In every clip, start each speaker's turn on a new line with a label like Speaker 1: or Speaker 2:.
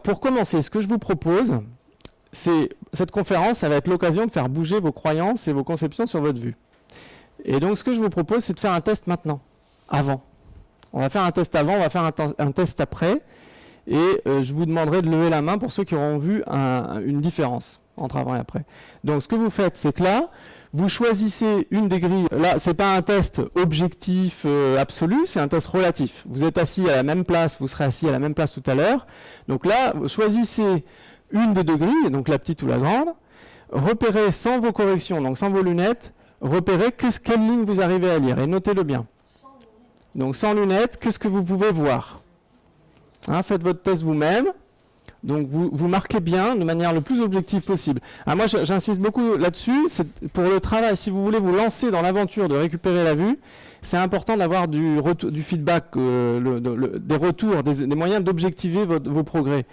Speaker 1: pour commencer, ce que je vous propose, c'est cette conférence, ça va être l'occasion de faire bouger vos croyances et vos conceptions sur votre vue. Et donc, ce que je vous propose, c'est de faire un test maintenant, avant. On va faire un test avant, on va faire un test après, et je vous demanderai de lever la main pour ceux qui auront vu une différence entre avant et après. Donc, ce que vous faites, c'est que là, vous choisissez une des grilles. Là, ce n'est pas un test objectif absolu, c'est un test relatif. Vous êtes assis à la même place, vous serez assis à la même place tout à l'heure. Donc là, vous choisissez une des deux grilles, donc la petite ou la grande. Repérez sans vos corrections, donc sans vos lunettes, repérez quelle ligne vous arrivez à lire et notez-le bien. Donc sans lunettes, qu'est-ce que vous pouvez voir? Faites votre test vous-même. Donc vous marquez bien de manière le plus objective possible. Moi j'insiste beaucoup là-dessus, pour le travail, si vous voulez vous lancer dans l'aventure de récupérer la vue, c'est important d'avoir du feedback, des retours, des moyens d'objectiver vos progrès.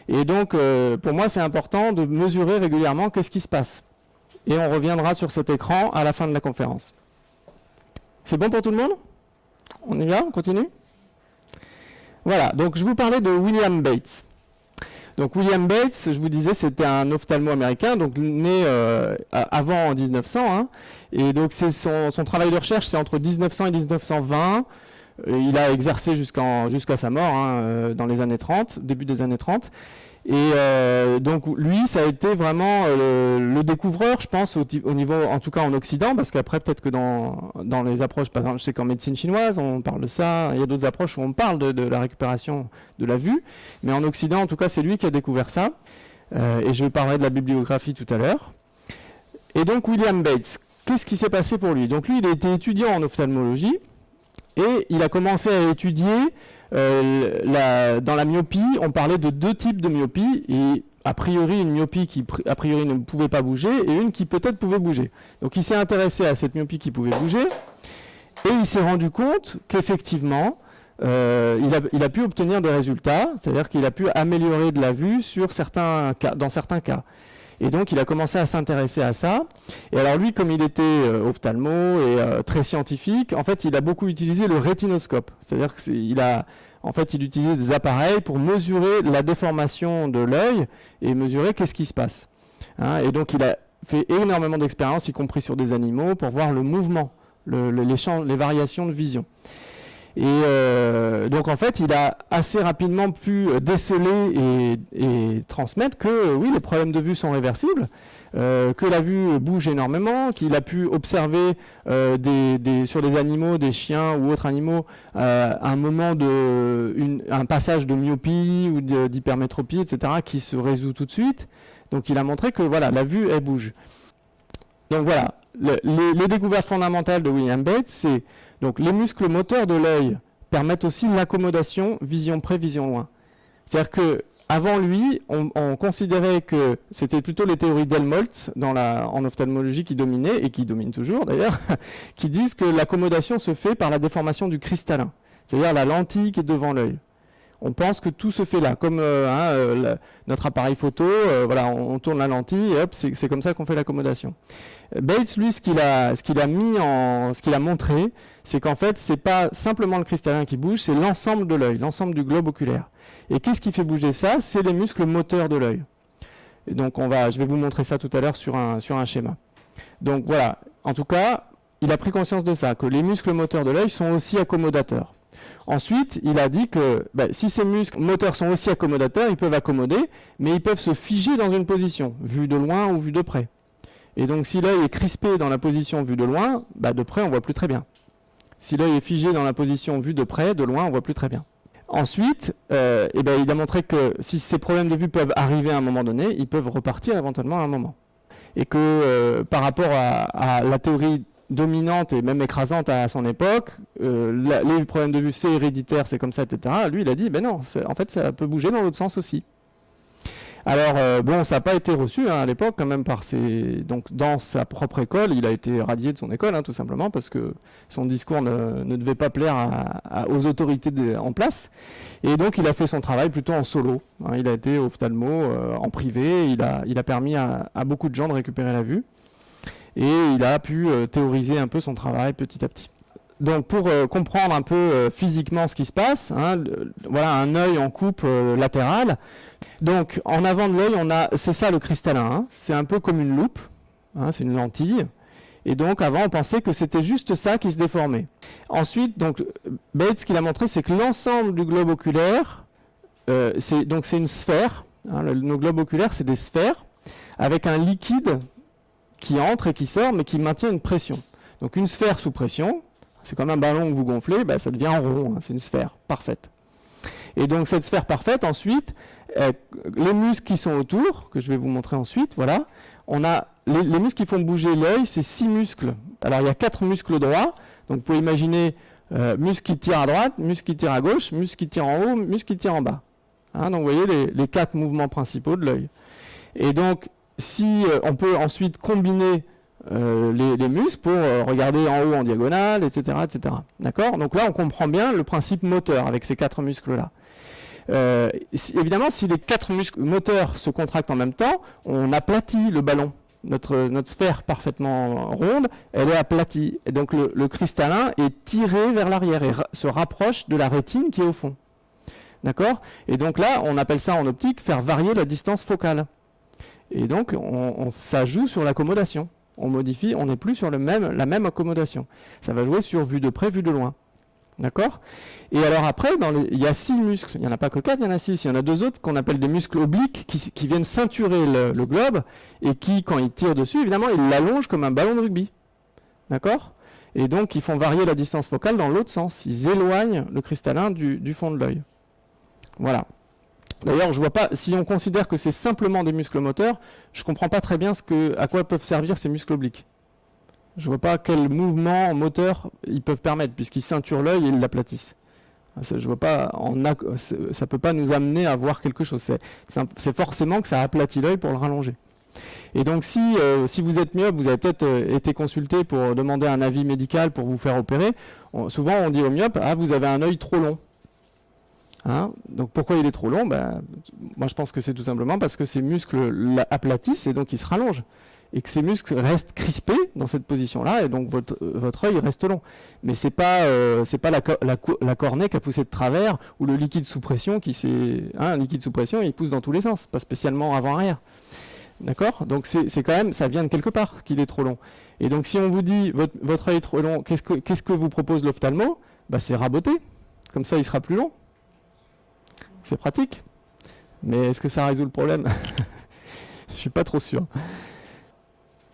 Speaker 1: Et donc pour moi c'est important de mesurer régulièrement qu'est-ce qui se passe. Et on reviendra sur cet écran à la fin de la conférence. C'est bon pour tout le monde? On y va? On continue? Voilà, donc je vous parlais de William Bates. Donc William Bates, je vous disais, c'était un ophtalmo américain, donc né avant 1900. Et donc son travail de recherche, c'est entre 1900 et 1920. Il a exercé jusqu'à sa mort, dans les années 30, début des années 30. Et donc lui, ça a été vraiment le découvreur, je pense, au niveau, en tout cas en Occident, parce qu'après peut-être que dans les approches, par exemple, je sais qu'en médecine chinoise, on parle de ça, il y a d'autres approches où on parle de la récupération de la vue, mais en Occident, en tout cas, c'est lui qui a découvert ça, et je parlerai de la bibliographie tout à l'heure. Et donc William Bates, qu'est-ce qui s'est passé pour lui? Donc lui, il a été étudiant en ophtalmologie, et il a commencé à étudier dans la myopie, on parlait de deux types de myopie, et a priori une myopie qui a priori ne pouvait pas bouger, et une qui peut-être pouvait bouger. Donc il s'est intéressé à cette myopie qui pouvait bouger, et il s'est rendu compte qu'effectivement, il a pu obtenir des résultats, c'est-à-dire qu'il a pu améliorer de la vue dans certains cas. Et donc il a commencé à s'intéresser à ça. Et alors lui, comme il était ophtalmo et très scientifique, en fait il a beaucoup utilisé le rétinoscope. C'est-à-dire qu'il utilisait des appareils pour mesurer la déformation de l'œil et mesurer qu'est-ce qui se passe. Et donc il a fait énormément d'expériences, y compris sur des animaux, pour voir le mouvement, les variations de vision. Et donc en fait, il a assez rapidement pu déceler et transmettre que oui, les problèmes de vue sont réversibles, que la vue bouge énormément, qu'il a pu observer sur des animaux, des chiens ou autres animaux, un passage de myopie ou d'hypermétropie, etc., qui se résout tout de suite. Donc il a montré que voilà, la vue, elle bouge. Donc voilà, les découvertes fondamentales de William Bates, c'est donc les muscles moteurs de l'œil permettent aussi l'accommodation vision près, vision loin. C'est-à-dire qu'avant lui, on considérait que c'était plutôt les théories d'Helmholtz en ophtalmologie qui dominaient, et qui dominent toujours d'ailleurs, qui disent que l'accommodation se fait par la déformation du cristallin, c'est-à-dire la lentille qui est devant l'œil. On pense que tout se fait là, comme notre appareil photo, on tourne la lentille et hop, c'est comme ça qu'on fait l'accommodation. Bates, lui, ce qu'il a montré, c'est qu'en fait, c'est pas simplement le cristallin qui bouge, c'est l'ensemble de l'œil, l'ensemble du globe oculaire. Et qu'est-ce qui fait bouger ça? C'est les muscles moteurs de l'œil. Et donc je vais vous montrer ça tout à l'heure sur un schéma. Donc voilà, en tout cas, il a pris conscience de ça, que les muscles moteurs de l'œil sont aussi accommodateurs. Ensuite, il a dit que si ces muscles moteurs sont aussi accommodateurs, ils peuvent accommoder, mais ils peuvent se figer dans une position, vue de loin ou vue de près. Et donc si l'œil est crispé dans la position vue de loin, de près on ne voit plus très bien. Si l'œil est figé dans la position vue de près, de loin on ne voit plus très bien. Ensuite, il a montré que si ces problèmes de vue peuvent arriver à un moment donné, ils peuvent repartir éventuellement à un moment. Et que par rapport à la théorie dominante et même écrasante à son époque, les problèmes de vue c'est héréditaire, c'est comme ça, etc. Lui il a dit non, en fait ça peut bouger dans l'autre sens aussi. Alors ça n'a pas été reçu à l'époque quand même donc dans sa propre école, il a été radié de son école tout simplement parce que son discours ne devait pas plaire aux autorités en place. Et donc il a fait son travail plutôt en solo. Il a été ophtalmo en privé, il a permis à beaucoup de gens de récupérer la vue. Et il a pu théoriser un peu son travail petit à petit. donc pour comprendre un peu physiquement ce qui se passe, hein, voilà un œil en coupe latérale. Donc en avant de l'œil, c'est ça le cristallin, hein, c'est un peu comme une loupe, hein, c'est une lentille. Et donc avant on pensait que c'était juste ça qui se déformait. Ensuite, donc Bates, ce qu'il a montré, c'est que l'ensemble du globe oculaire, c'est une sphère, hein, nos globes oculaires c'est des sphères, avec un liquide qui entre et qui sort, mais qui maintient une pression. Donc une sphère sous pression, c'est comme un ballon que vous gonflez, bah, ça devient rond, hein, c'est une sphère parfaite. Et donc cette sphère parfaite, ensuite, les muscles qui sont autour, que je vais vous montrer ensuite, voilà, on a les muscles qui font bouger l'œil, c'est 6 muscles. Alors il y a 4 muscles droits, donc vous pouvez imaginer muscle qui tire à droite, muscle qui tire à gauche, muscle qui tire en haut, muscle qui tire en bas. Hein, donc vous voyez les 4 mouvements principaux de l'œil. Et donc si on peut ensuite combiner les muscles pour regarder en haut en diagonale, etc. etc. D'accord ? Donc là, on comprend bien le principe moteur avec ces 4 muscles-là. Évidemment, si les 4 muscles moteurs se contractent en même temps, on aplatit le ballon. Notre sphère parfaitement ronde, elle est aplatie. Et donc le cristallin est tiré vers l'arrière et se rapproche de la rétine qui est au fond. D'accord ? Et donc là, on appelle ça en optique faire varier la distance focale. Et donc, ça joue sur l'accommodation. On modifie, on n'est plus sur la même accommodation. Ça va jouer sur vue de près, vue de loin. D'accord ? Et alors après, il y a 6 muscles. Il n'y en a pas que 4, il y en a 6. Il y en a 2 autres qu'on appelle des muscles obliques qui viennent ceinturer le globe et qui, quand ils tirent dessus, évidemment, ils l'allongent comme un ballon de rugby. D'accord ? Et donc, ils font varier la distance focale dans l'autre sens. Ils éloignent le cristallin du fond de l'œil. Voilà. D'ailleurs, je vois pas, si on considère que c'est simplement des muscles moteurs, je ne comprends pas très bien à quoi peuvent servir ces muscles obliques. Je ne vois pas quel mouvement moteur ils peuvent permettre, puisqu'ils ceinturent l'œil et ils l'aplatissent. Je vois pas, ça ne peut pas nous amener à voir quelque chose. C'est forcément que ça aplatit l'œil pour le rallonger. Et donc si vous êtes myope, vous avez peut-être été consulté pour demander un avis médical pour vous faire opérer, souvent on dit aux myopes, ah vous avez un œil trop long. Hein, donc pourquoi il est trop long ? Moi je pense que c'est tout simplement parce que ces muscles aplatissent et donc ils se rallongent. Et que ces muscles restent crispés dans cette position-là, et donc votre œil reste long. Mais c'est pas la cornée qui a poussé de travers, ou le liquide sous pression un liquide sous pression, il pousse dans tous les sens, pas spécialement avant-arrière. D'accord ? Donc c'est quand même, ça vient de quelque part qu'il est trop long. Et donc si on vous dit votre œil est trop long, qu'est-ce que vous propose l'ophtalmo ? C'est raboter. Comme ça il sera plus long. C'est pratique, mais est-ce que ça résout le problème? Je ne suis pas trop sûr.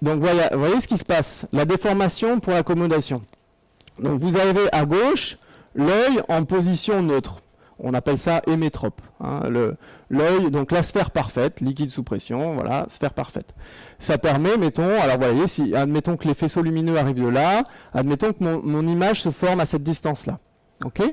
Speaker 1: Donc voyez ce qui se passe, la déformation pour l'accommodation. Donc vous avez à gauche l'œil en position neutre. On appelle ça hémétrope. Hein, l'œil, donc la sphère parfaite, liquide sous pression, voilà, sphère parfaite. Ça permet, alors voyez, admettons que les faisceaux lumineux arrivent de là, admettons que mon image se forme à cette distance-là. Ok ?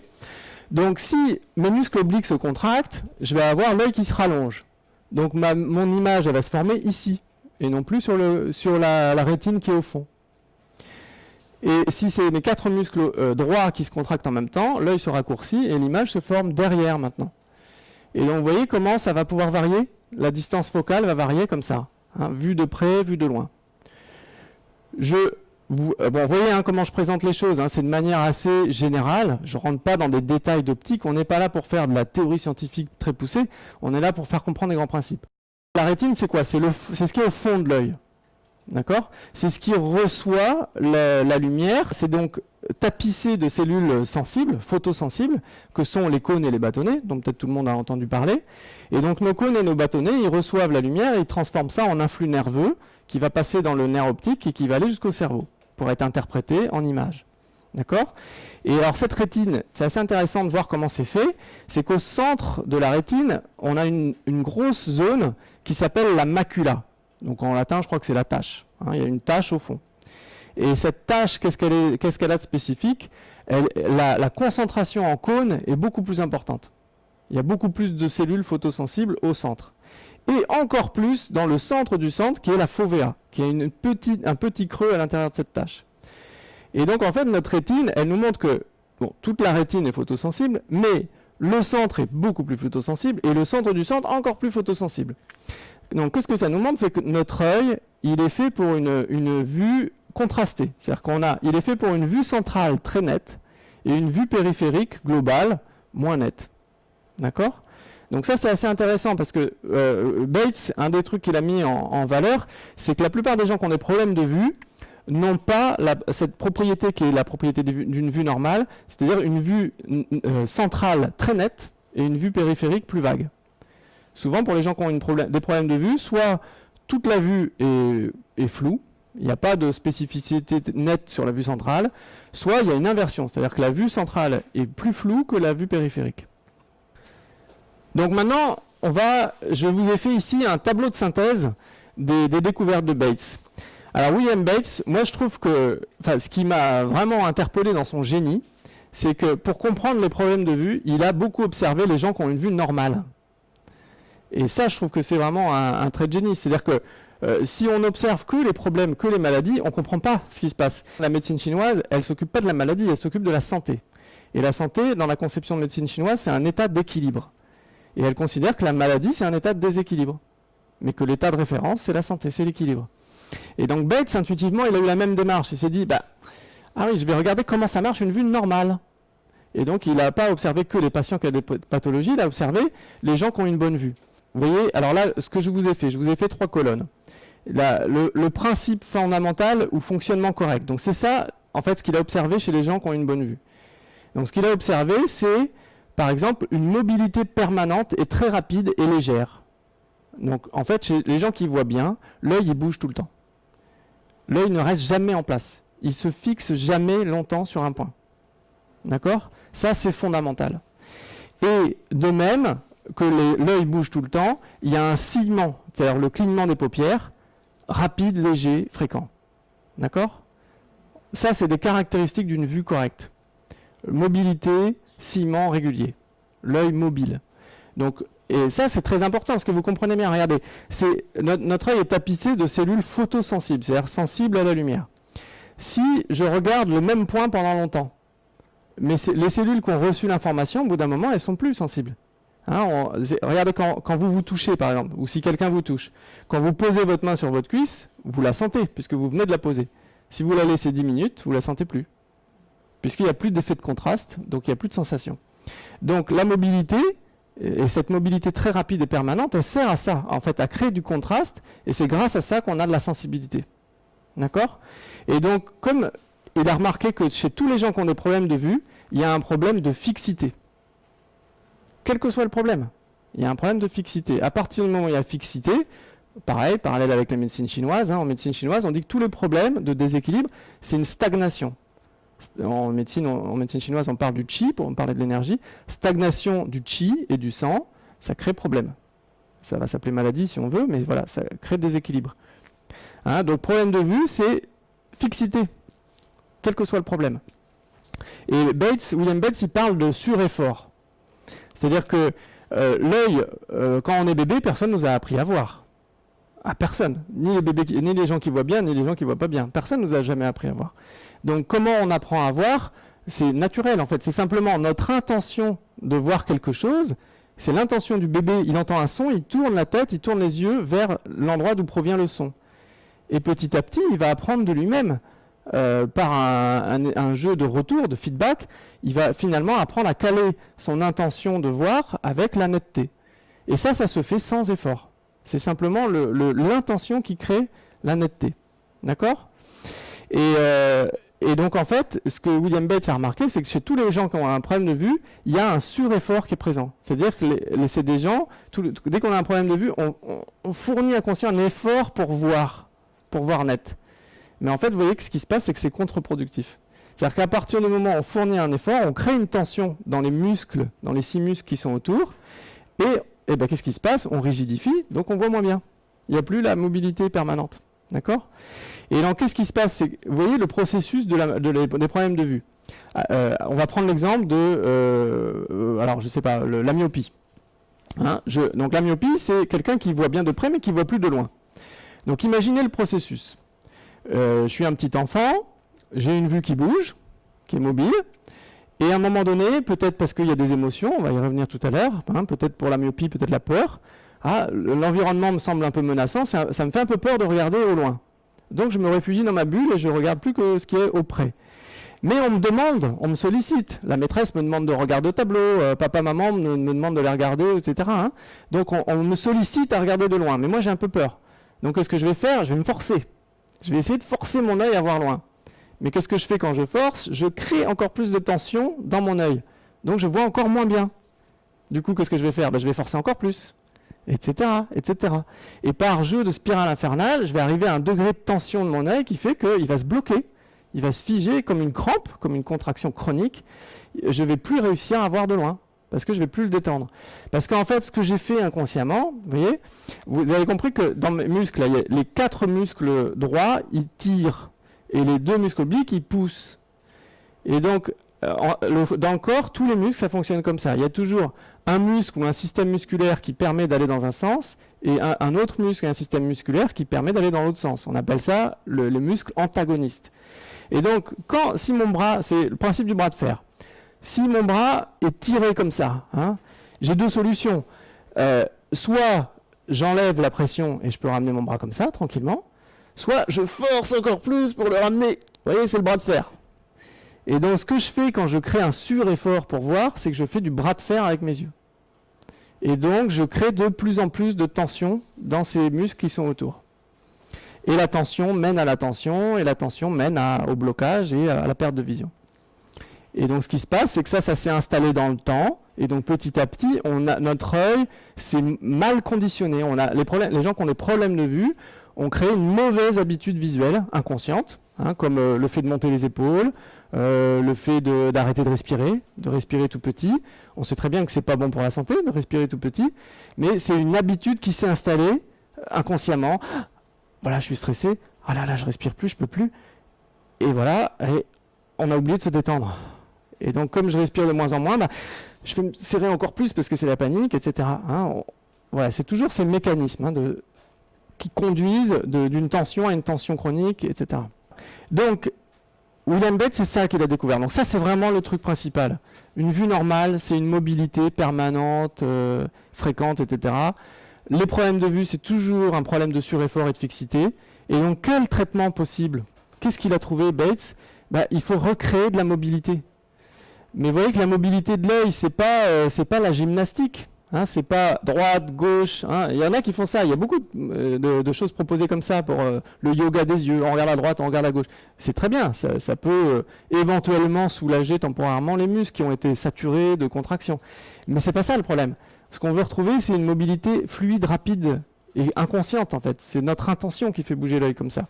Speaker 1: Donc si mes muscles obliques se contractent, je vais avoir l'œil qui se rallonge. Donc mon image elle va se former ici, et non plus sur la rétine qui est au fond. Et si c'est mes 4 muscles droits qui se contractent en même temps, l'œil se raccourcit et l'image se forme derrière maintenant. Et donc vous voyez comment ça va pouvoir varier ? La distance focale va varier comme ça, hein, vue de près, vue de loin. Vous voyez hein, comment je présente les choses, hein, c'est de manière assez générale, je ne rentre pas dans des détails d'optique, on n'est pas là pour faire de la théorie scientifique très poussée, on est là pour faire comprendre les grands principes. La rétine c'est quoi ? C'est ce qui est au fond de l'œil, d'accord ? C'est ce qui reçoit la lumière, c'est donc tapissé de cellules sensibles, photosensibles, que sont les cônes et les bâtonnets, dont peut-être tout le monde a entendu parler. Et donc nos cônes et nos bâtonnets, ils reçoivent la lumière et ils transforment ça en un flux nerveux qui va passer dans le nerf optique et qui va aller jusqu'au cerveau, pour être interprété en images. D'accord ? Et alors cette rétine, c'est assez intéressant de voir comment c'est fait, c'est qu'au centre de la rétine, on a une grosse zone qui s'appelle la macula. Donc en latin, je crois que c'est la tache. Hein, il y a une tache au fond. Et cette tache, qu'est-ce qu'elle a de spécifique ? La concentration en cône est beaucoup plus importante. Il y a beaucoup plus de cellules photosensibles au centre. Et encore plus dans le centre du centre, qui est la fovea, qui a un petit creux à l'intérieur de cette tache. Et donc en fait, notre rétine, elle nous montre que toute la rétine est photosensible, mais le centre est beaucoup plus photosensible, et le centre du centre encore plus photosensible. Donc qu'est-ce que ça nous montre ? C'est que notre œil, il est fait pour une vue contrasté. C'est-à-dire il est fait pour une vue centrale très nette et une vue périphérique globale moins nette. D'accord? Donc ça, c'est assez intéressant parce que Bates, un des trucs qu'il a mis en valeur, c'est que la plupart des gens qui ont des problèmes de vue n'ont pas cette propriété qui est la propriété d'une vue normale, c'est-à-dire une vue centrale très nette et une vue périphérique plus vague. Souvent, pour les gens qui ont des problèmes de vue, soit toute la vue est floue, il n'y a pas de spécificité nette sur la vue centrale, soit il y a une inversion, c'est-à-dire que la vue centrale est plus floue que la vue périphérique. Donc maintenant, je vous ai fait ici un tableau de synthèse des découvertes de Bates. Alors William Bates, moi je trouve que ce qui m'a vraiment interpellé dans son génie, c'est que pour comprendre les problèmes de vue, il a beaucoup observé les gens qui ont une vue normale. Et ça, je trouve que c'est vraiment un trait de génie. C'est-à-dire que si on n'observe que les problèmes, que les maladies, on ne comprend pas ce qui se passe. La médecine chinoise, elle ne s'occupe pas de la maladie, elle s'occupe de la santé. Et la santé, dans la conception de médecine chinoise, c'est un état d'équilibre. Et elle considère que la maladie, c'est un état de déséquilibre. Mais que l'état de référence, c'est la santé, c'est l'équilibre. Et donc Bates, intuitivement, il a eu la même démarche. Il s'est dit, ah oui, je vais regarder comment ça marche une vue normale. Et donc il n'a pas observé que les patients qui ont des pathologies, il a observé les gens qui ont une bonne vue. Vous voyez, alors là, ce que je vous ai fait 3 colonnes. Le principe fondamental ou fonctionnement correct. Donc c'est ça, en fait, ce qu'il a observé chez les gens qui ont une bonne vue. Donc ce qu'il a observé, c'est, par exemple, une mobilité permanente et très rapide et légère. Donc en fait, chez les gens qui voient bien, l'œil il bouge tout le temps. L'œil ne reste jamais en place. Il se fixe jamais longtemps sur un point. D'accord? Ça, c'est fondamental. Et de même que l'œil bouge tout le temps, il y a un sillement, c'est-à-dire le clignement des paupières, rapide, léger, fréquent. D'accord? Ça, c'est des caractéristiques d'une vue correcte. Mobilité, sillement régulier. L'œil mobile. Donc, et ça, c'est très important, parce que vous comprenez bien, regardez, notre œil est tapissé de cellules photosensibles, c'est-à-dire sensibles à la lumière. Si je regarde le même point pendant longtemps, mais les cellules qui ont reçu l'information, au bout d'un moment, elles ne sont plus sensibles. Hein, regardez quand vous vous touchez, par exemple, ou si quelqu'un vous touche. Quand vous posez votre main sur votre cuisse, vous la sentez, puisque vous venez de la poser. Si vous la laissez 10 minutes, vous ne la sentez plus. Puisqu'il n'y a plus d'effet de contraste, donc il n'y a plus de sensation. Donc la mobilité, et cette mobilité très rapide et permanente, elle sert à ça, en fait, à créer du contraste, et c'est grâce à ça qu'on a de la sensibilité. D'accord? Et donc, comme il a remarqué que chez tous les gens qui ont des problèmes de vue, il y a un problème de fixité. Quel que soit le problème, il y a un problème de fixité. À partir du moment où il y a fixité, pareil, parallèle avec la médecine chinoise, en médecine chinoise, on dit que tous les problèmes de déséquilibre, c'est une stagnation. En médecine chinoise, on parle du qi, pour parler de l'énergie. Stagnation du qi et du sang, ça crée problème. Ça va s'appeler maladie si on veut, mais voilà, ça crée déséquilibre. Hein, donc problème de vue, c'est fixité, quel que soit le problème. Et William Bates, il parle de sureffort. C'est-à-dire que l'œil, quand on est bébé, personne ne nous a appris à voir. À personne. Ni les gens qui voient bien, ni les gens qui ne voient pas bien. Personne ne nous a jamais appris à voir. Donc comment on apprend à voir? C'est naturel en fait. C'est simplement notre intention de voir quelque chose. C'est l'intention du bébé. Il entend un son, il tourne la tête, il tourne les yeux vers l'endroit d'où provient le son. Et petit à petit, il va apprendre de lui-même. Par un jeu de retour, de feedback, il va finalement apprendre à caler son intention de voir avec la netteté. Et ça se fait sans effort. C'est simplement l'intention qui crée la netteté. D'accord? Et donc en fait, ce que William Bates a remarqué, c'est que chez tous les gens qui ont un problème de vue, il y a un sureffort qui est présent. C'est-à-dire que c'est des gens, dès qu'on a un problème de vue, on fournit inconscient un effort pour voir net. Mais en fait, vous voyez que ce qui se passe, c'est que c'est contre-productif. C'est-à-dire qu'à partir du moment où on fournit un effort, on crée une tension dans les muscles, dans les 6 muscles qui sont autour, et qu'est-ce qui se passe? On rigidifie, donc on voit moins bien. Il n'y a plus la mobilité permanente. D'accord? Et donc, qu'est-ce qui se passe? Vous voyez le processus des problèmes de vue. On va prendre l'exemple de, alors je sais pas, la myopie. Hein, donc la myopie, c'est quelqu'un qui voit bien de près, mais qui voit plus de loin. Donc imaginez le processus. Je suis un petit enfant, j'ai une vue qui bouge, qui est mobile, et à un moment donné, peut-être parce qu'il y a des émotions, on va y revenir tout à l'heure, hein, peut-être pour la myopie, peut-être la peur, l'environnement me semble un peu menaçant, ça me fait un peu peur de regarder au loin. Donc je me réfugie dans ma bulle et je regarde plus que ce qui est auprès. Mais on me demande, on me sollicite. La maîtresse me demande de regarder au tableau, papa, maman me demande de les regarder, etc. Hein. Donc on me sollicite à regarder de loin. Mais moi j'ai un peu peur. Donc qu'est-ce que je vais faire? Je vais me forcer. Je vais essayer de forcer mon œil à voir loin. Mais qu'est-ce que je fais quand je force? Je crée encore plus de tension dans mon œil. Donc je vois encore moins bien. Du coup, qu'est-ce que je vais faire? Je vais forcer encore plus, etc., etc. Et par jeu de spirale infernale, je vais arriver à un degré de tension de mon œil qui fait qu'il va se bloquer. Il va se figer comme une crampe, comme une contraction chronique. Je ne vais plus réussir à voir de loin, parce que je ne vais plus le détendre. Parce qu'en fait, ce que j'ai fait inconsciemment, vous avez compris que dans mes muscles, là, les 4 muscles droits, ils tirent, et les 2 muscles obliques, ils poussent. Et donc, dans le corps, tous les muscles, ça fonctionne comme ça. Il y a toujours un muscle ou un système musculaire qui permet d'aller dans un sens, et un autre muscle et un système musculaire qui permet d'aller dans l'autre sens. On appelle ça le muscle antagoniste. Et donc, si mon bras, c'est le principe du bras de fer, si mon bras est tiré comme ça, hein, j'ai 2 solutions. Soit j'enlève la pression et je peux ramener mon bras comme ça, tranquillement, soit je force encore plus pour le ramener. Vous voyez, c'est le bras de fer. Et donc, ce que je fais quand je crée un sur-effort pour voir, c'est que je fais du bras de fer avec mes yeux. Et donc, je crée de plus en plus de tension dans ces muscles qui sont autour. Et la tension mène à la tension, et la tension mène au blocage et à la perte de vision. Et donc ce qui se passe, c'est que ça s'est installé dans le temps, et donc petit à petit, notre œil s'est mal conditionné. Les gens qui ont des problèmes de vue ont créé une mauvaise habitude visuelle, inconsciente, hein, comme le fait de monter les épaules, le fait d'arrêter de respirer tout petit. On sait très bien que c'est pas bon pour la santé de respirer tout petit, mais c'est une habitude qui s'est installée inconsciemment. Voilà, je suis stressé. Ah là là, je respire plus, je peux plus. Et voilà, et on a oublié de se détendre. Et donc, comme je respire de moins en moins, je vais me serrer encore plus parce que c'est la panique, etc. Hein, voilà, c'est toujours ces mécanismes qui conduisent d'une tension à une tension chronique, etc. Donc, William Bates, c'est ça qu'il a découvert. Donc ça, c'est vraiment le truc principal. Une vue normale, c'est une mobilité permanente, fréquente, etc. Les problèmes de vue, c'est toujours un problème de sureffort et de fixité. Et donc, quel traitement possible? Qu'est-ce qu'il a trouvé, Bates? Il faut recréer de la mobilité. Mais vous voyez que la mobilité de l'œil, c'est pas la gymnastique. Hein, c'est pas droite, gauche. Hein. Il y en a qui font ça. Il y a beaucoup de choses proposées comme ça pour le yoga des yeux. On regarde à droite, on regarde à gauche. C'est très bien. Ça peut éventuellement soulager temporairement les muscles qui ont été saturés de contraction. Mais c'est pas ça le problème. Ce qu'on veut retrouver, c'est une mobilité fluide, rapide et inconsciente en fait. C'est notre intention qui fait bouger l'œil comme ça.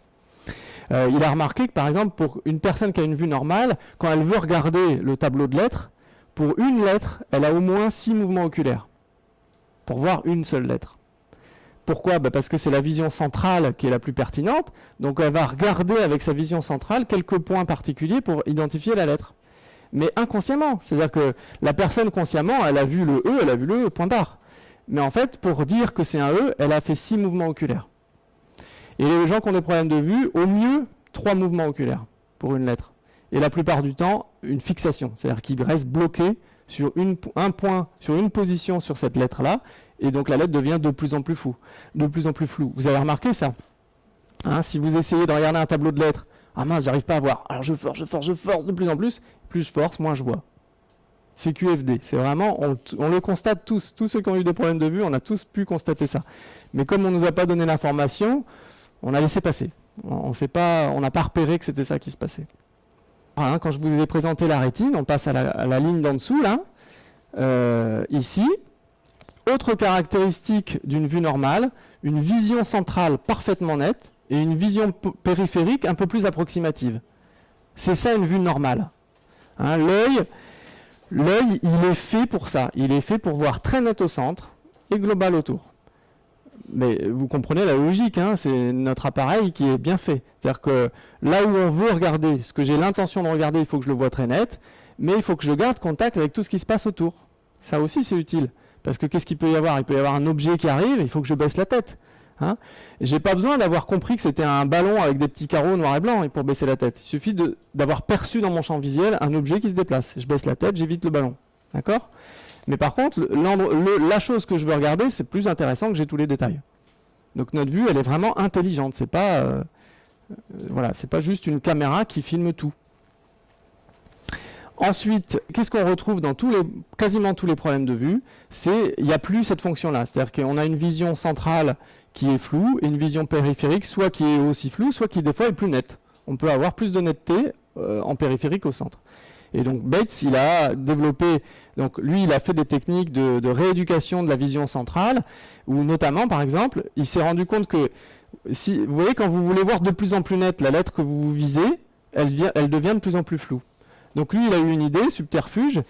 Speaker 1: Il a remarqué que par exemple, pour une personne qui a une vue normale, quand elle veut regarder le tableau de lettres, pour une lettre, elle a au moins 6 mouvements oculaires pour voir une seule lettre. Pourquoi? Parce que c'est la vision centrale qui est la plus pertinente. Donc elle va regarder avec sa vision centrale quelques points particuliers pour identifier la lettre. Mais inconsciemment, c'est-à-dire que la personne consciemment, elle a vu le E, elle a vu le E, point barre. Mais en fait, pour dire que c'est un E, elle a fait 6 mouvements oculaires. Et les gens qui ont des problèmes de vue, au mieux, 3 mouvements oculaires pour une lettre. Et la plupart du temps, une fixation, c'est-à-dire qu'ils restent bloqués sur un point, sur une position sur cette lettre-là, et donc la lettre devient de plus en plus floue. Vous avez remarqué ça? Hein, si vous essayez de regarder un tableau de lettres, ah mince, j'arrive pas à voir. Alors je force de plus en plus je force, moins je vois. C'est QFD, c'est vraiment, on le constate tous ceux qui ont eu des problèmes de vue, on a tous pu constater ça. Mais comme on ne nous a pas donné l'information, on a laissé passer. On n'a pas repéré que c'était ça qui se passait. Hein, quand je vous ai présenté la rétine, on passe à la ligne d'en dessous, là, ici. Autre caractéristique d'une vue normale, une vision centrale parfaitement nette et une vision périphérique un peu plus approximative. C'est ça une vue normale. Hein, l'œil, il est fait pour ça. Il est fait pour voir très net au centre et global autour. Mais vous comprenez la logique, hein, c'est notre appareil qui est bien fait. C'est-à-dire que là où on veut regarder, ce que j'ai l'intention de regarder, il faut que je le vois très net, mais il faut que je garde contact avec tout ce qui se passe autour. Ça aussi, c'est utile. Parce que qu'est-ce qu'il peut y avoir? Il peut y avoir un objet qui arrive, il faut que je baisse la tête. Hein, j'ai pas besoin d'avoir compris que c'était un ballon avec des petits carreaux noir et blanc pour baisser la tête. Il suffit d'avoir perçu dans mon champ visuel un objet qui se déplace. Je baisse la tête, j'évite le ballon. D'accord? Mais par contre, la chose que je veux regarder, c'est plus intéressant que j'ai tous les détails. Donc notre vue, elle est vraiment intelligente. C'est pas Voilà, c'est pas juste une caméra qui filme tout. Ensuite, qu'est-ce qu'on retrouve dans quasiment tous les problèmes de vue? Il n'y a plus cette fonction-là. C'est-à-dire qu'on a une vision centrale qui est floue et une vision périphérique, soit qui est aussi floue, soit qui des fois est plus nette. On peut avoir plus de netteté en périphérique au centre. Et donc Bates, il a développé, donc lui, il a fait des techniques de rééducation de la vision centrale, où notamment, par exemple, il s'est rendu compte que, vous voyez, quand vous voulez voir de plus en plus net la lettre que vous visez, elle devient de plus en plus floue. Donc lui, il a eu une idée, subterfuge,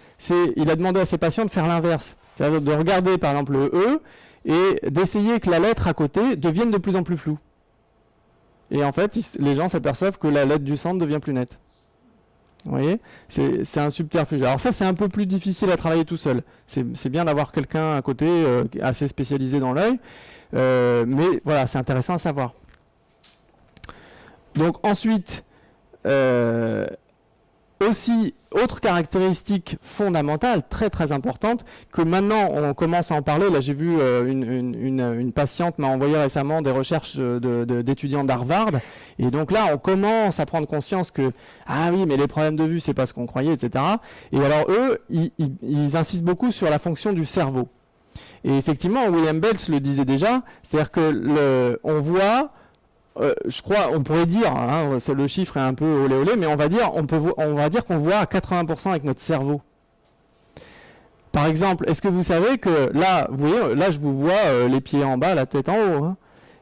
Speaker 1: il a demandé à ses patients de faire l'inverse. C'est-à-dire de regarder par exemple le E et d'essayer que la lettre à côté devienne de plus en plus floue. Et en fait, les gens s'aperçoivent que la lettre du centre devient plus nette. Vous voyez, c'est un subterfuge. Alors ça, c'est un peu plus difficile à travailler tout seul. C'est bien d'avoir quelqu'un à côté assez spécialisé dans l'œil. Mais voilà, c'est intéressant à savoir. Donc ensuite... aussi, autre caractéristique fondamentale, très très importante, que maintenant on commence à en parler. Là j'ai vu une patiente m'a envoyé récemment des recherches d'étudiants d'Harvard, et donc là on commence à prendre conscience que, ah oui, mais les problèmes de vue c'est pas ce qu'on croyait, etc. Et alors eux, ils insistent beaucoup sur la fonction du cerveau. Et effectivement, William Bates le disait déjà, c'est-à-dire que on voit... je crois, on pourrait dire, hein, le chiffre est un peu olé olé, mais on va dire qu'on voit à 80% avec notre cerveau. Par exemple, est-ce que vous savez que là, vous voyez, là je vous vois les pieds en bas, la tête en haut, hein,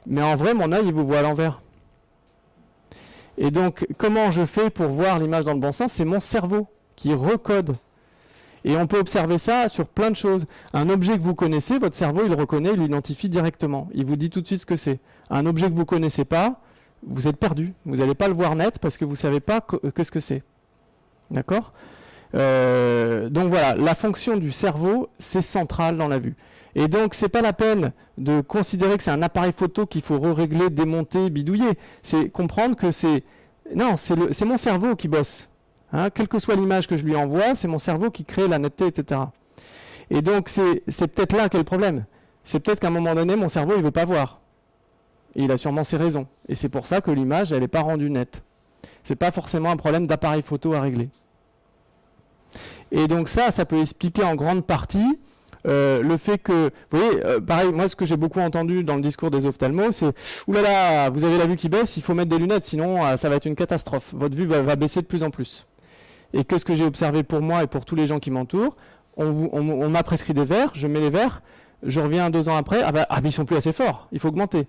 Speaker 1: mais en vrai mon œil il vous voit à l'envers. Et donc comment je fais pour voir l'image dans le bon sens? C'est mon cerveau qui recode. Et on peut observer ça sur plein de choses. Un objet que vous connaissez, votre cerveau il le reconnaît, il l'identifie directement. Il vous dit tout de suite ce que c'est. Un objet que vous ne connaissez pas, vous êtes perdu. Vous n'allez pas le voir net parce que vous ne savez pas ce que c'est. D'accord ? Donc voilà, la fonction du cerveau, c'est central dans la vue. Et donc, ce n'est pas la peine de considérer que c'est un appareil photo qu'il faut régler, démonter, bidouiller. C'est comprendre que c'est mon cerveau qui bosse. Hein, quelle que soit l'image que je lui envoie, c'est mon cerveau qui crée la netteté, etc. Et donc, c'est peut-être là qu'est le problème. C'est peut-être qu'à un moment donné, mon cerveau, il ne veut pas voir. Et il a sûrement ses raisons. Et c'est pour ça que l'image, elle n'est pas rendue nette. Ce n'est pas forcément un problème d'appareil photo à régler. Et donc ça peut expliquer en grande partie le fait que, vous voyez, pareil, moi ce que j'ai beaucoup entendu dans le discours des ophtalmos, c'est « Oulala, vous avez la vue qui baisse, il faut mettre des lunettes, sinon ça va être une catastrophe. Votre vue va baisser de plus en plus. » Et que ce que j'ai observé pour moi et pour tous les gens qui m'entourent, on m'a prescrit des verres, je mets les verres, je reviens 2 ans après, mais ils sont plus assez forts, il faut augmenter.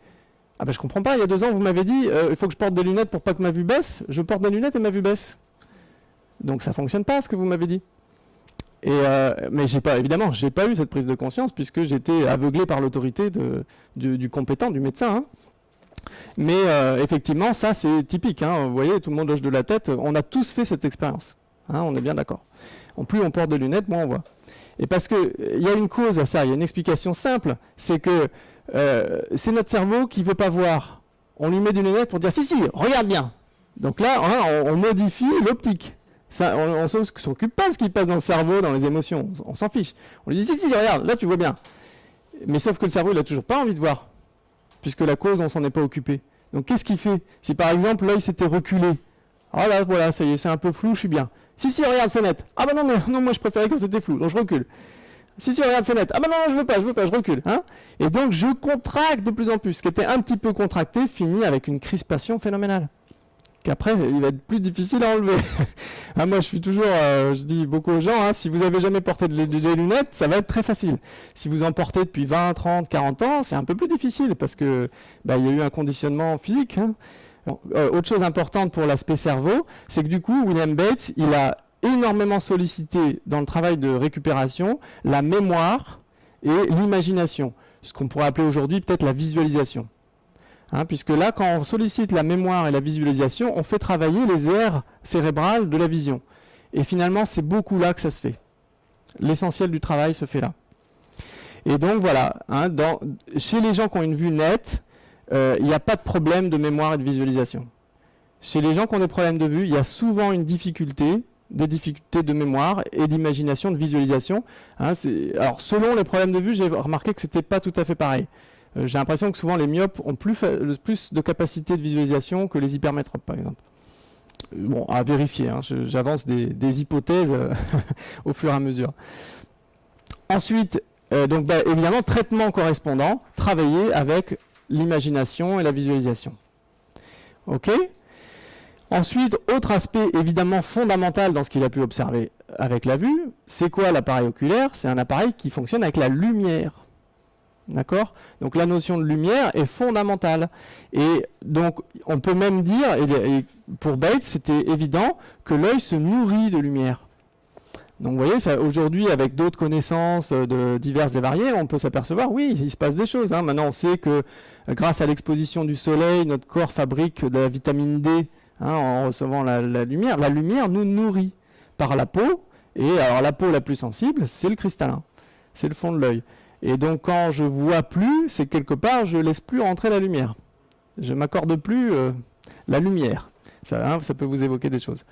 Speaker 1: Ah ben je comprends pas, il y a 2 ans vous m'avez dit il faut que je porte des lunettes pour pas que ma vue baisse, je porte des lunettes et ma vue baisse. Donc ça fonctionne pas ce que vous m'avez dit. Mais évidemment, j'ai pas eu cette prise de conscience puisque j'étais aveuglé par l'autorité du compétent, du médecin. Hein. Mais effectivement, ça c'est typique. Hein. Vous voyez, tout le monde hoche de la tête. On a tous fait cette expérience. Hein, on est bien d'accord. Plus on porte de lunettes, moins on voit. Et parce qu'il y a une cause à ça, il y a une explication simple, c'est que c'est notre cerveau qui ne veut pas voir. On lui met des lunettes pour dire si, regarde bien. Donc là, on modifie l'optique. Ça, on ne s'occupe pas de ce qui passe dans le cerveau, dans les émotions. On s'en fiche. On lui dit si, regarde, là tu vois bien. Mais sauf que le cerveau, il n'a toujours pas envie de voir. Puisque la cause, on s'en est pas occupé. Donc qu'est-ce qu'il fait? Si par exemple, l'œil s'était reculé. Ah là, voilà, ça y est, c'est un peu flou, je suis bien. Si, regarde, c'est net. Ah bah non, moi je préférais quand c'était flou, donc je recule. Si, regarde, c'est net. Ah bah non, je veux pas, je recule. Hein, et donc je contracte de plus en plus. Ce qui était un petit peu contracté finit avec une crispation phénoménale. Qu'après, il va être plus difficile à enlever. Moi, je suis toujours, je dis beaucoup aux gens, si vous avez jamais porté des lunettes, ça va être très facile. Si vous en portez depuis 20, 30, 40 ans, c'est un peu plus difficile parce que il y a eu un conditionnement physique. Hein. Bon, autre chose importante pour l'aspect cerveau, c'est que du coup, William Bates, il a énormément sollicité dans le travail de récupération la mémoire et l'imagination, ce qu'on pourrait appeler aujourd'hui peut-être la visualisation. Hein, puisque là, quand on sollicite la mémoire et la visualisation, on fait travailler les aires cérébrales de la vision. Et finalement, c'est beaucoup là que ça se fait. L'essentiel du travail se fait là. Et donc voilà, hein, chez les gens qui ont une vue nette, il n'y a pas de problème de mémoire et de visualisation. Chez les gens qui ont des problèmes de vue, il y a souvent des difficultés de mémoire et d'imagination, de visualisation. Hein, alors selon les problèmes de vue, j'ai remarqué que ce n'était pas tout à fait pareil. J'ai l'impression que souvent les myopes ont plus de capacité de visualisation que les hypermétropes, par exemple. Bon, à vérifier, hein, j'avance des hypothèses au fur et à mesure. Ensuite, donc évidemment, traitement correspondant, travailler avec l'imagination et la visualisation. OK ? Ensuite, autre aspect évidemment fondamental dans ce qu'il a pu observer avec la vue, c'est quoi l'appareil oculaire? C'est un appareil qui fonctionne avec la lumière. D'accord? Donc la notion de lumière est fondamentale. Et donc on peut même dire, et pour Bates, c'était évident que l'œil se nourrit de lumière. Donc vous voyez, aujourd'hui, avec d'autres connaissances diverses et variées, on peut s'apercevoir, oui, il se passe des choses. Hein. Maintenant, on sait que grâce à l'exposition du soleil, notre corps fabrique de la vitamine D en recevant la lumière. La lumière nous nourrit par la peau. Et alors la peau la plus sensible, c'est le cristallin. C'est le fond de l'œil. Et donc quand je vois plus, c'est quelque part, je laisse plus rentrer la lumière. Je m'accorde plus la lumière. Ça peut vous évoquer des choses.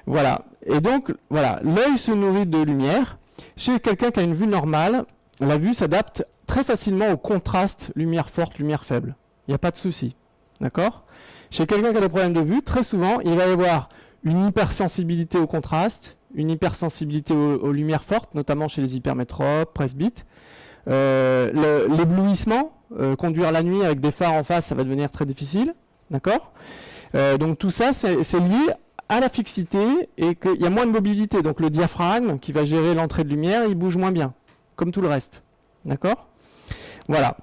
Speaker 1: Voilà. Et donc, voilà, l'œil se nourrit de lumière. Chez quelqu'un qui a une vue normale, la vue s'adapte très facilement au contraste lumière forte, lumière faible. Il n'y a pas de souci. D'accord ? Chez quelqu'un qui a des problèmes de vue, très souvent, il va y avoir une hypersensibilité au contraste, une hypersensibilité aux lumières fortes, notamment chez les hypermétropes, presbytes. L'éblouissement, conduire la nuit avec des phares en face, ça va devenir très difficile. D'accord ? Donc tout ça, c'est lié à la fixité et qu'il y a moins de mobilité. Donc le diaphragme qui va gérer l'entrée de lumière, il bouge moins bien, comme tout le reste. D'accord ? Voilà.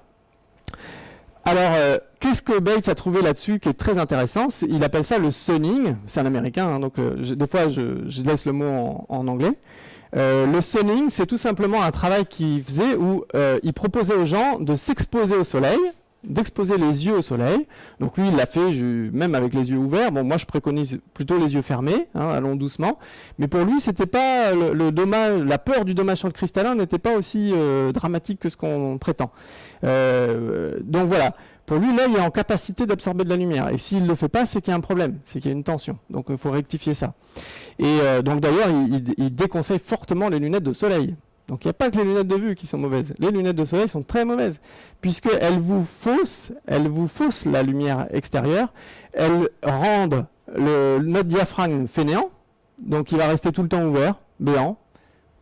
Speaker 1: Alors, qu'est-ce que Bates a trouvé là-dessus qui est très intéressant? Il appelle ça le sunning. C'est un américain, hein, donc des fois je laisse le mot en anglais. Le sunning, c'est tout simplement un travail qu'il faisait où il proposait aux gens de s'exposer au soleil, d'exposer les yeux au soleil. Donc lui, il l'a fait même avec les yeux ouverts. Bon, moi, je préconise plutôt les yeux fermés, hein, allons doucement. Mais pour lui, c'était pas le dommage, la peur du dommage sur le cristallin n'était pas aussi dramatique que ce qu'on prétend. Donc voilà. Pour lui, l'œil est en capacité d'absorber de la lumière. Et s'il ne le fait pas, c'est qu'il y a un problème, c'est qu'il y a une tension. Donc il faut rectifier ça. Et donc d'ailleurs, il déconseille fortement les lunettes de soleil. Donc il n'y a pas que les lunettes de vue qui sont mauvaises. Les lunettes de soleil sont très mauvaises, puisqu'elles vous faussent la lumière extérieure, elles rendent notre diaphragme fainéant, donc il va rester tout le temps ouvert, béant,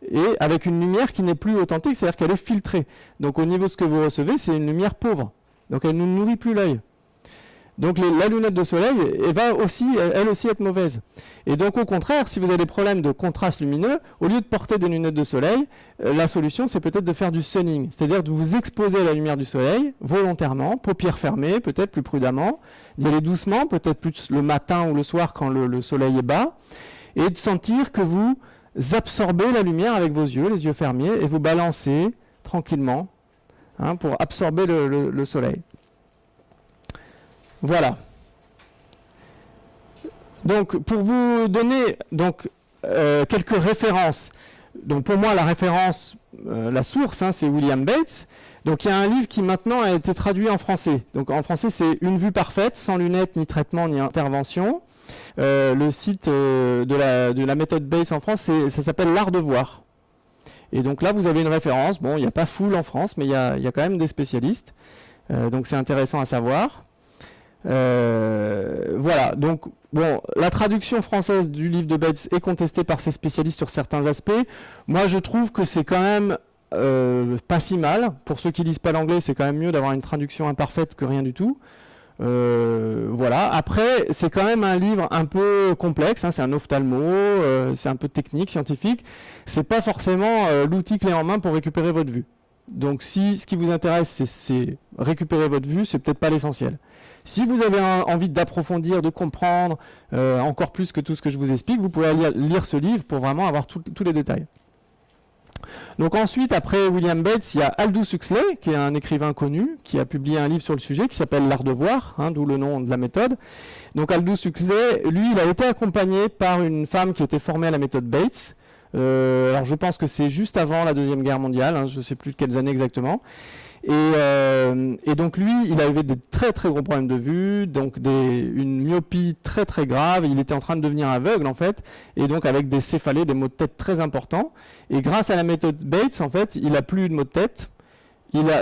Speaker 1: et avec une lumière qui n'est plus authentique, c'est-à-dire qu'elle est filtrée. Donc au niveau de ce que vous recevez, c'est une lumière pauvre. Donc elle ne nourrit plus l'œil. Donc la lunette de soleil va aussi, elle aussi être mauvaise. Et donc au contraire, si vous avez des problèmes de contraste lumineux, au lieu de porter des lunettes de soleil, la solution c'est peut-être de faire du sunning, c'est-à-dire de vous exposer à la lumière du soleil volontairement, paupières fermées, peut-être plus prudemment, d'y aller doucement, peut-être plus le matin ou le soir quand le soleil est bas, et de sentir que vous absorbez la lumière avec vos yeux, les yeux fermés, et vous balancez tranquillement pour absorber le soleil. Voilà. Donc, pour vous donner quelques références. Donc, pour moi, la référence, la source, c'est William Bates. Donc, il y a un livre qui maintenant a été traduit en français. Donc, en français, c'est Une vue parfaite, sans lunettes, ni traitement, ni intervention. Le site de la méthode Bates en France, ça s'appelle L'Art de voir. Et donc là, vous avez une référence. Bon, il n'y a pas full en France, mais il y a quand même des spécialistes. Donc, c'est intéressant à savoir. Voilà, donc bon, la traduction française du livre de Bates est contestée par ses spécialistes sur certains aspects. Moi, je trouve que c'est quand même pas si mal. Pour ceux qui lisent pas l'anglais, c'est quand même mieux d'avoir une traduction imparfaite que rien du tout. Voilà. Après, c'est quand même un livre un peu complexe. C'est un ophtalmo, c'est un peu technique, scientifique. C'est pas forcément l'outil clé en main pour récupérer votre vue. Donc, si ce qui vous intéresse, c'est récupérer votre vue, c'est peut-être pas l'essentiel. Si vous avez envie d'approfondir, de comprendre encore plus que tout ce que je vous explique, vous pouvez lire ce livre pour vraiment avoir tous les détails. Donc ensuite, après William Bates, il y a Aldous Huxley, qui est un écrivain connu, qui a publié un livre sur le sujet qui s'appelle L'Art de voir, d'où le nom de la méthode. Donc Aldous Huxley, lui, il a été accompagné par une femme qui était formée à la méthode Bates. Alors je pense que c'est juste avant la Deuxième Guerre mondiale, je ne sais plus de quelles années exactement. Et donc lui, il avait des très très gros problèmes de vue, donc une myopie très très grave, il était en train de devenir aveugle en fait, et donc avec des céphalées, des maux de tête très importants. Et grâce à la méthode Bates, en fait, il n'a plus eu de maux de tête,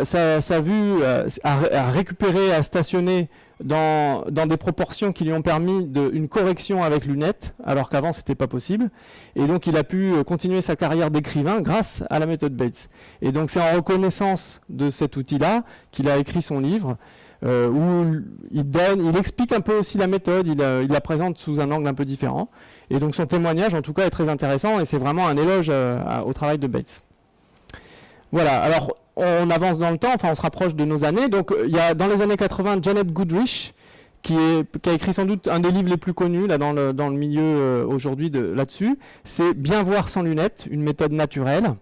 Speaker 1: sa vue a récupéré, a stationné dans des proportions qui lui ont permis une correction avec lunettes, alors qu'avant c'était pas possible. Et donc il a pu continuer sa carrière d'écrivain grâce à la méthode Bates. Et donc c'est en reconnaissance de cet outil-là qu'il a écrit son livre, où il explique un peu aussi la méthode, il la présente sous un angle un peu différent. Et donc son témoignage en tout cas est très intéressant et c'est vraiment un éloge au travail de Bates. Voilà, alors on avance dans le temps, enfin on se rapproche de nos années. Donc il y a dans les années 80 Janet Goodrich qui a écrit sans doute un des livres les plus connus là, dans le milieu aujourd'hui là-dessus. C'est Bien voir sans lunettes, une méthode naturelle.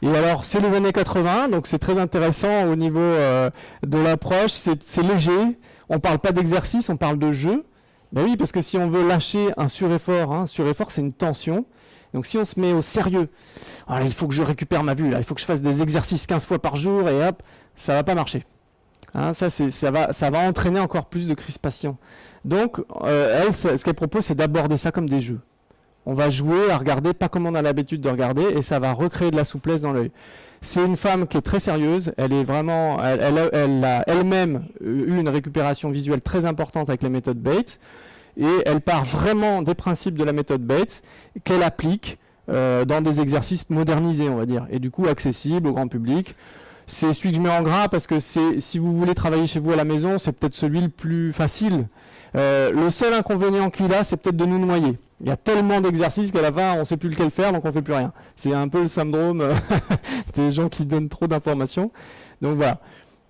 Speaker 1: Et alors c'est les années 80, donc c'est très intéressant au niveau de l'approche, c'est léger, on ne parle pas d'exercice, on parle de jeu. Ben oui, parce que si on veut lâcher un sureffort, hein, sureffort c'est une tension. Donc si on se met au sérieux, alors, il faut que je récupère ma vue, là, il faut que je fasse des exercices 15 fois par jour et hop, ça va pas marcher. Hein, ça va entraîner encore plus de crispation. Donc elle, ce qu'elle propose, c'est d'aborder ça comme des jeux. On va jouer à regarder, pas comme on a l'habitude de regarder, et ça va recréer de la souplesse dans l'œil. C'est une femme qui est très sérieuse, elle est vraiment, elle a elle-même eu une récupération visuelle très importante avec les méthodes Bates, et elle part vraiment des principes de la méthode Bates qu'elle applique dans des exercices modernisés, on va dire, et du coup accessibles au grand public. C'est celui que je mets en gras parce que si vous voulez travailler chez vous à la maison, c'est peut-être celui le plus facile. Le seul inconvénient qu'il a, c'est peut-être de nous noyer. Il y a tellement d'exercices qu'à la fin, on ne sait plus lequel faire, donc on ne fait plus rien. C'est un peu le syndrome des gens qui donnent trop d'informations. Donc voilà,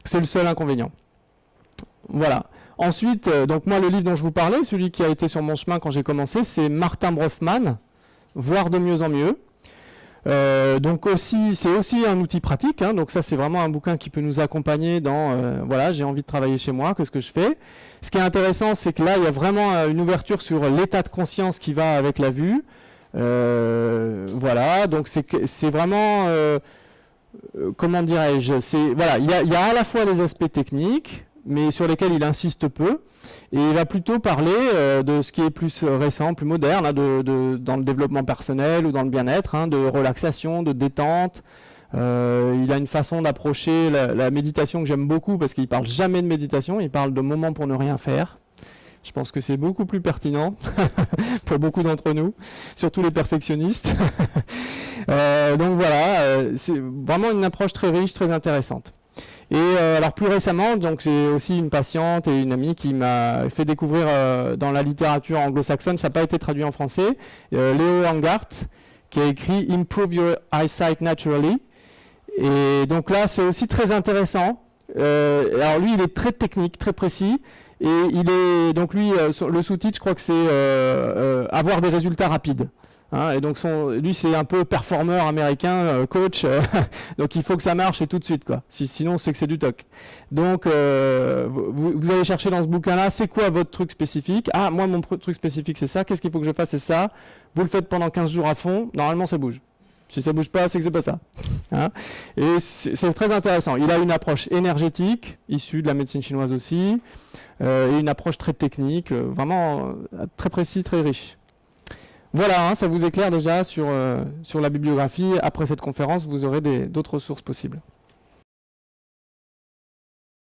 Speaker 1: c'est le seul inconvénient. Voilà. Ensuite, donc moi, le livre dont je vous parlais, celui qui a été sur mon chemin quand j'ai commencé, c'est Martin Brofman, Voir de mieux en mieux. Donc c'est aussi un outil pratique, hein, donc ça c'est vraiment un bouquin qui peut nous accompagner dans voilà, j'ai envie de travailler chez moi, qu'est-ce que je fais. Ce qui est intéressant, c'est que là il y a vraiment une ouverture sur l'état de conscience qui va avec la vue. Voilà, donc c'est vraiment comment dirais-je, voilà, il y a à la fois les aspects techniques, mais sur lesquels il insiste peu, et il va plutôt parler de ce qui est plus récent, plus moderne, hein, dans le développement personnel ou dans le bien-être, hein, de relaxation, de détente. Il a une façon d'approcher la méditation que j'aime beaucoup, parce qu'il ne parle jamais de méditation, il parle de moments pour ne rien faire. Je pense que c'est beaucoup plus pertinent pour beaucoup d'entre nous, surtout les perfectionnistes. Donc voilà, c'est vraiment une approche très riche, très intéressante. Et alors plus récemment, donc c'est aussi une patiente et une amie qui m'a fait découvrir dans la littérature anglo-saxonne, ça n'a pas été traduit en français, Léo Angart, qui a écrit Improve Your Eyesight Naturally. Et donc là, c'est aussi très intéressant. Alors lui, il est très technique, très précis. Et donc lui, le sous-titre, je crois que c'est avoir des résultats rapides. Hein, et donc lui c'est un peu performeur américain, coach, donc il faut que ça marche et tout de suite quoi. Sinon c'est que c'est du toc. Donc vous allez chercher dans ce bouquin là, c'est quoi votre truc spécifique? Ah moi mon truc spécifique c'est ça, qu'est-ce qu'il faut que je fasse? C'est ça. Vous le faites pendant 15 jours à fond, normalement ça bouge. Si ça bouge pas, c'est que c'est pas ça. Hein, et c'est très intéressant. Il a une approche énergétique, issue de la médecine chinoise aussi, et une approche très technique, vraiment très précis, très riche. Voilà, hein, ça vous éclaire déjà sur la bibliographie. Après cette conférence, vous aurez d'autres sources possibles.